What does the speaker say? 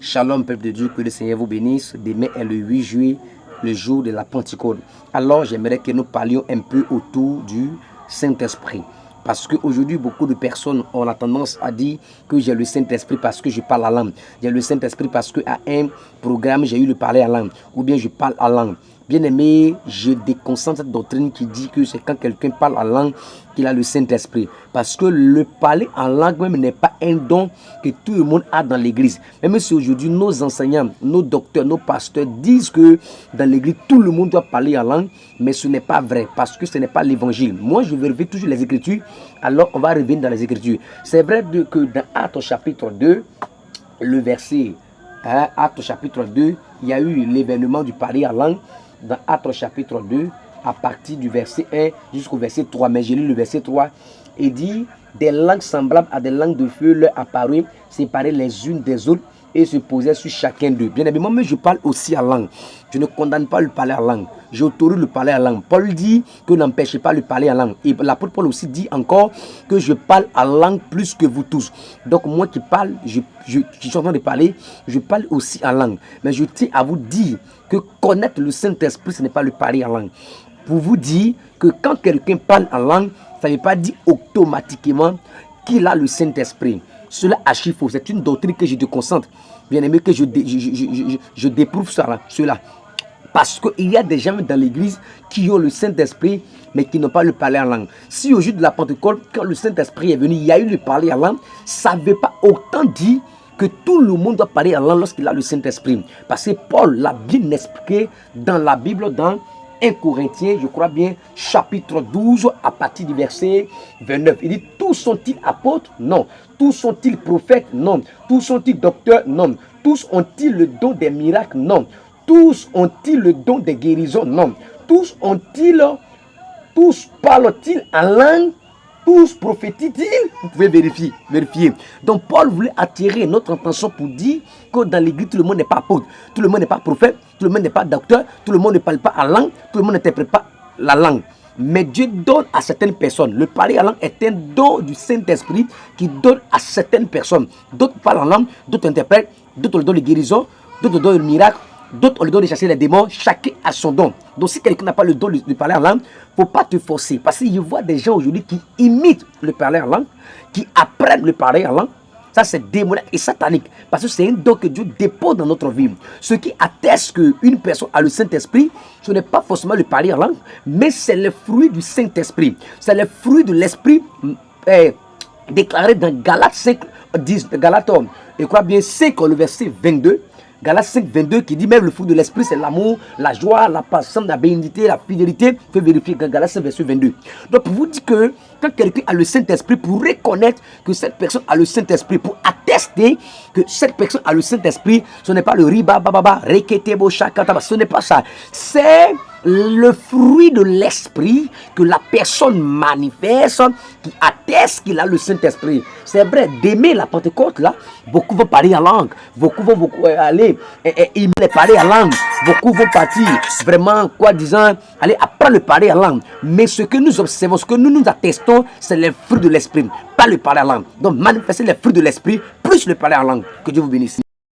Shalom, peuple de Dieu, que le Seigneur vous bénisse. Demain est le 8 juillet, le jour de la Pentecôte. Alors, j'aimerais que nous parlions un peu autour du Saint-Esprit. Parce qu'aujourd'hui, beaucoup de personnes ont la tendance à dire que j'ai le Saint-Esprit parce que je parle en langue. J'ai le Saint-Esprit parce qu'à un programme, j'ai eu le parler en langue. Ou bien je parle en langue. Bien aimé, je déconcentre cette doctrine qui dit que c'est quand quelqu'un parle en langue qu'il a le Saint-Esprit. Parce que le parler en langue même n'est pas un don que tout le monde a dans l'église. Même si aujourd'hui nos enseignants, nos docteurs, nos pasteurs disent que dans l'église tout le monde doit parler en langue, mais ce n'est pas vrai parce que ce n'est pas l'évangile. Moi je vérifie toujours les Écritures, alors on va revenir dans les Écritures. C'est vrai que dans Actes chapitre 2, le verset, Actes chapitre 2, il y a eu l'événement du parler en langue. Dans Actes chapitre 2, à partir du verset 1 jusqu'au verset 3, mais j'ai lu le verset 3, et dit, des langues semblables à des langues de feu leur apparurent, séparées les unes des autres, et se posaient sur chacun d'eux. Bien évidemment, moi je parle aussi en langue. Je ne condamne pas le parler en langue. J'autorise le parler en langue. Paul dit que n'empêchez pas le parler en langue. Et l'apôtre Paul aussi dit encore que je parle en langue plus que vous tous. Donc moi qui parle, qui suis en train de parler, je parle aussi en langue. Mais je tiens à vous dire que connaître le Saint-Esprit, ce n'est pas le parler en langue. Pour vous dire que quand quelqu'un parle en langue, ça ne veut pas dire automatiquement qu'il a le Saint-Esprit. Cela archi faux. C'est une doctrine que je te concentre. Bien aimé, que je déprouve cela. Parce qu'il y a des gens dans l'église qui ont le Saint-Esprit, mais qui n'ont pas le parler en langue. Si au jour de la Pentecôte, quand le Saint-Esprit est venu, il y a eu le parler en langue, ça ne veut pas autant dire que tout le monde doit parler en langue lorsqu'il a le Saint-Esprit. Parce que Paul l'a bien expliqué dans la Bible, dans 1 Corinthiens, je crois bien, chapitre 12, à partir du verset 29. Il dit, tous sont-ils apôtres? Non. Tous sont-ils prophètes? Non. Tous sont-ils docteurs? Non. Tous ont-ils le don des miracles? Non. Tous ont-ils le don des guérisons? Non. Tous parlent-ils en langue? Tous prophétisent-ils? Vous pouvez vérifier. Donc Paul voulait attirer notre attention pour dire que dans l'église, tout le monde n'est pas apôtre, tout le monde n'est pas prophète, tout le monde n'est pas docteur, tout le monde ne parle pas en langue, tout le monde n'interprète pas la langue. Mais Dieu donne à certaines personnes. Le parler en langue est un don du Saint-Esprit qui donne à certaines personnes. D'autres parlent en langue, d'autres interprètent, d'autres le donnent de guérison, d'autres le donnent de miracle, d'autres ont le don de chasser les démons. Chacun a son don. Donc si quelqu'un n'a pas le don de parler en langue, il ne faut pas te forcer. Parce qu'il y a des gens aujourd'hui qui imitent le parler en langue, qui apprennent le parler en langue. Ça c'est démoniaque et satanique. Parce que c'est un don que Dieu dépose dans notre vie. Ce qui atteste qu'une personne a le Saint-Esprit, ce n'est pas forcément le parler en langue, mais c'est le fruit du Saint-Esprit. C'est le fruit de l'Esprit déclaré dans Galates 5, 10, Galates, je crois bien 5, le verset 22. Galates 5, 22 qui dit même le fruit de l'esprit, c'est l'amour, la joie, la patience, la bénignité, la fidélité. Vous pouvez vérifier Galates 5, verset 22. Donc pour vous dire que quand quelqu'un a le Saint-Esprit, pour reconnaître que cette personne a le Saint-Esprit, pour attester que cette personne a le Saint-Esprit, ce n'est pas le riba, bababa, reketebo, shakataba, ce n'est pas ça. C'est le fruit de l'esprit que la personne manifeste qui atteste qu'il a le Saint-Esprit. C'est vrai, d'aimer la Pentecôte là, beaucoup vont parler en langue, beaucoup vont aller et parler en langue, beaucoup vont partir vraiment disant aller apprendre le parler en langue. Mais ce que nous observons, ce que nous attestons, c'est les fruits de l'esprit, pas le parler en langue. Donc manifester les fruits de l'esprit plus le parler en langue. Que Dieu vous bénisse.